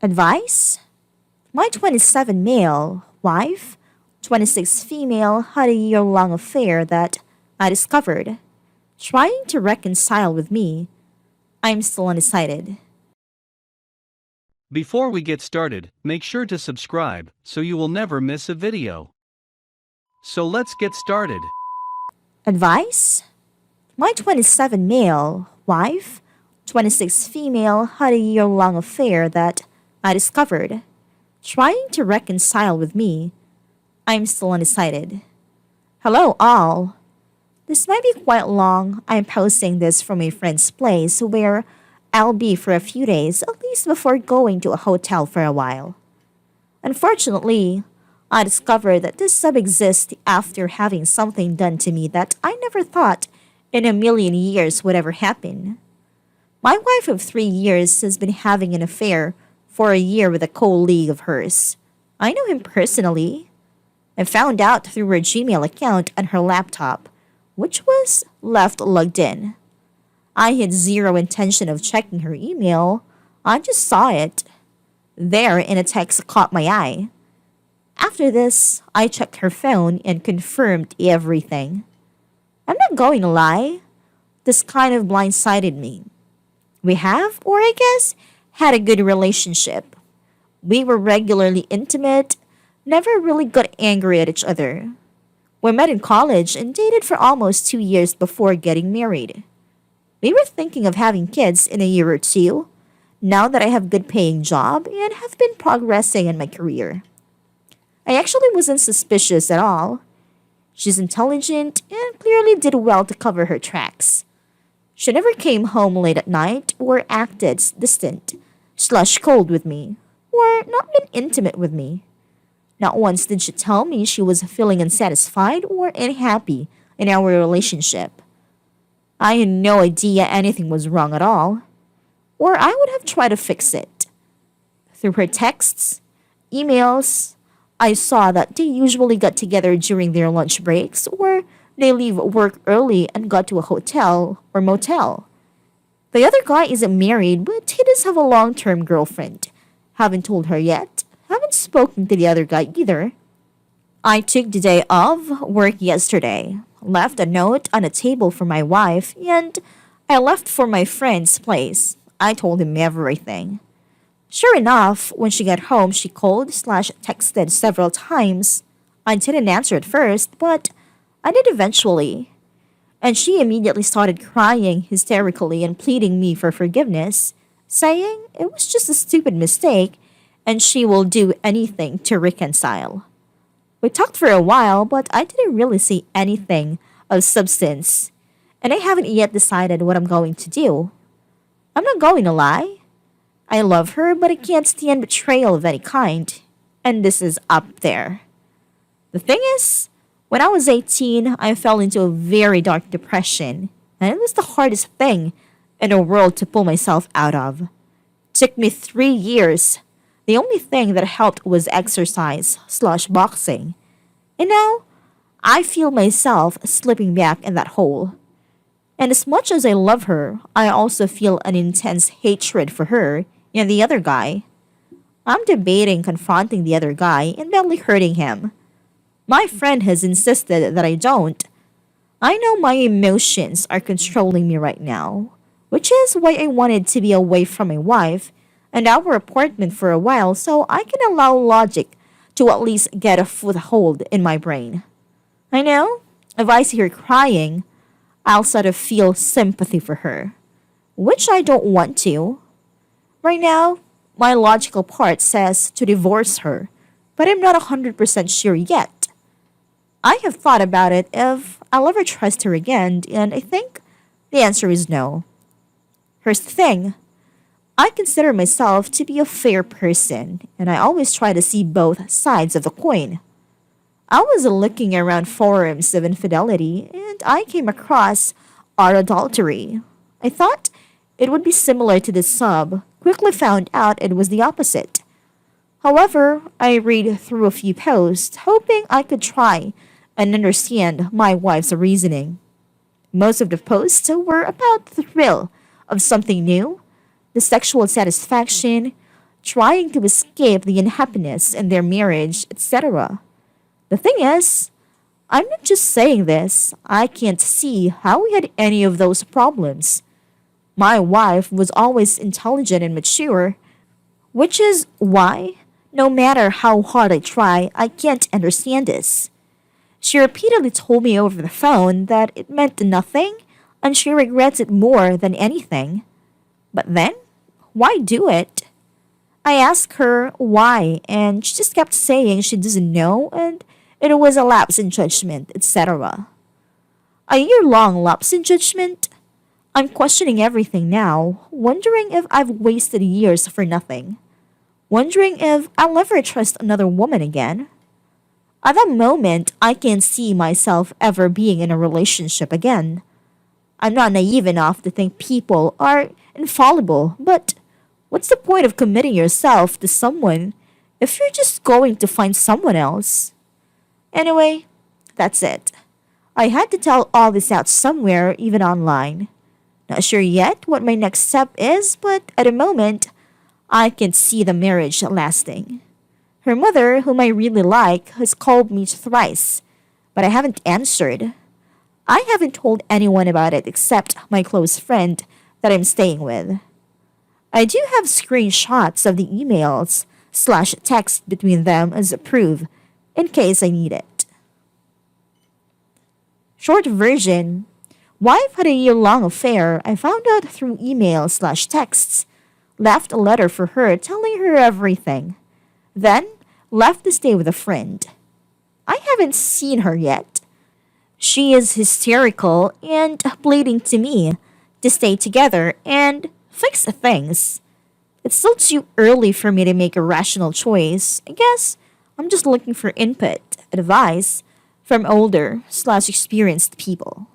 Advice? My 27 male wife, 26 female, had a year-long affair that I discovered. Trying to reconcile with me, I'm still undecided. Before we get started, make sure to subscribe so you will never miss a video. So let's get started. Advice? My 27 male wife, 26 female, had a year-long affair that I discovered. Trying to reconcile with me, I'm still undecided. Hello, all. This might be quite long. I'm posting this from a friend's place where I'll be for a few days, at least before going to a hotel for a while. Unfortunately, I discovered that this sub exists after having something done to me that I never thought in a million years would ever happen. My wife of 3 years has been having an affair for a year with a colleague of hers. I know him personally. I found out through her Gmail account on her laptop, which was left logged in. I had zero intention of checking her email. I just saw it. There in a text caught my eye. After this, I checked her phone and confirmed everything. I'm not going to lie. This kind of blindsided me. We have, or I guess, had a good relationship. We were regularly intimate, never really got angry at each other. We met in college and dated for almost 2 years before getting married. We were thinking of having kids in a year or two, now that I have a good paying job and have been progressing in my career. I actually wasn't suspicious at all. She's intelligent and clearly did well to cover her tracks. She never came home late at night or acted distant/cold with me, or not been intimate with me. Not once did she tell me she was feeling unsatisfied or unhappy in our relationship. I had no idea anything was wrong at all, or I would have tried to fix it. Through her texts, emails, I saw that they usually got together during their lunch breaks or they leave work early and got to a hotel or motel. The other guy isn't married, but he does have a long-term girlfriend. Haven't told her yet. Haven't spoken to the other guy either. I took the day off work yesterday, left a note on a table for my wife, and I left for my friend's place. I told him everything. Sure enough, when she got home, she called/texted several times. I didn't answer at first, but I did eventually. And she immediately started crying hysterically and pleading me for forgiveness, saying it was just a stupid mistake and she will do anything to reconcile. We talked for a while, but I didn't really see anything of substance, and I haven't yet decided what I'm going to do. I'm not going to lie. I love her, but I can't stand betrayal of any kind, and this is up there. The thing is, when I was 18, I fell into a very dark depression, and it was the hardest thing in the world to pull myself out of. It took me 3 years. The only thing that helped was exercise/boxing. And now, I feel myself slipping back in that hole. And as much as I love her, I also feel an intense hatred for her and the other guy. I'm debating confronting the other guy and badly hurting him. My friend has insisted that I don't. I know my emotions are controlling me right now, which is why I wanted to be away from my wife and our apartment for a while so I can allow logic to at least get a foothold in my brain. I know, if I see her crying, I'll sort of feel sympathy for her, which I don't want to. Right now, my logical part says to divorce her, but I'm not 100% sure yet. I have thought about it if I'll ever trust her again, and I think the answer is no. Here's the thing. I consider myself to be a fair person, and I always try to see both sides of the coin. I was looking around forums of infidelity, and I came across our adultery. I thought it would be similar to this sub, quickly found out it was the opposite. However, I read through a few posts, hoping I could try and understand my wife's reasoning. Most of the posts were about the thrill of something new, the sexual satisfaction, trying to escape the unhappiness in their marriage, etc. The thing is, I'm not just saying this, I can't see how we had any of those problems. My wife was always intelligent and mature, which is why, no matter how hard I try, I can't understand this. She repeatedly told me over the phone that it meant nothing and she regrets it more than anything. But then, why do it? I asked her why, and she just kept saying she doesn't know and it was a lapse in judgment, etc. A year long lapse in judgment? I'm questioning everything now, wondering if I've wasted years for nothing. Wondering if I'll ever trust another woman again. At that moment, I can't see myself ever being in a relationship again. I'm not naive enough to think people are infallible, but what's the point of committing yourself to someone if you're just going to find someone else? Anyway, that's it. I had to tell all this out somewhere, even online. Not sure yet what my next step is, but at the moment, I can see the marriage lasting. Her mother, whom I really like, has called me thrice, but I haven't answered. I haven't told anyone about it except my close friend that I'm staying with. I do have screenshots of the emails slash text between them as proof in case I need it. Short version, wife had a year-long affair I found out through email slash texts. Left a letter for her telling her everything. Then left to stay with a friend. I haven't seen her yet. She is hysterical and pleading to me to stay together and fix things. It's still too early for me to make a rational choice. I guess I'm just looking for input, advice from older slash experienced people.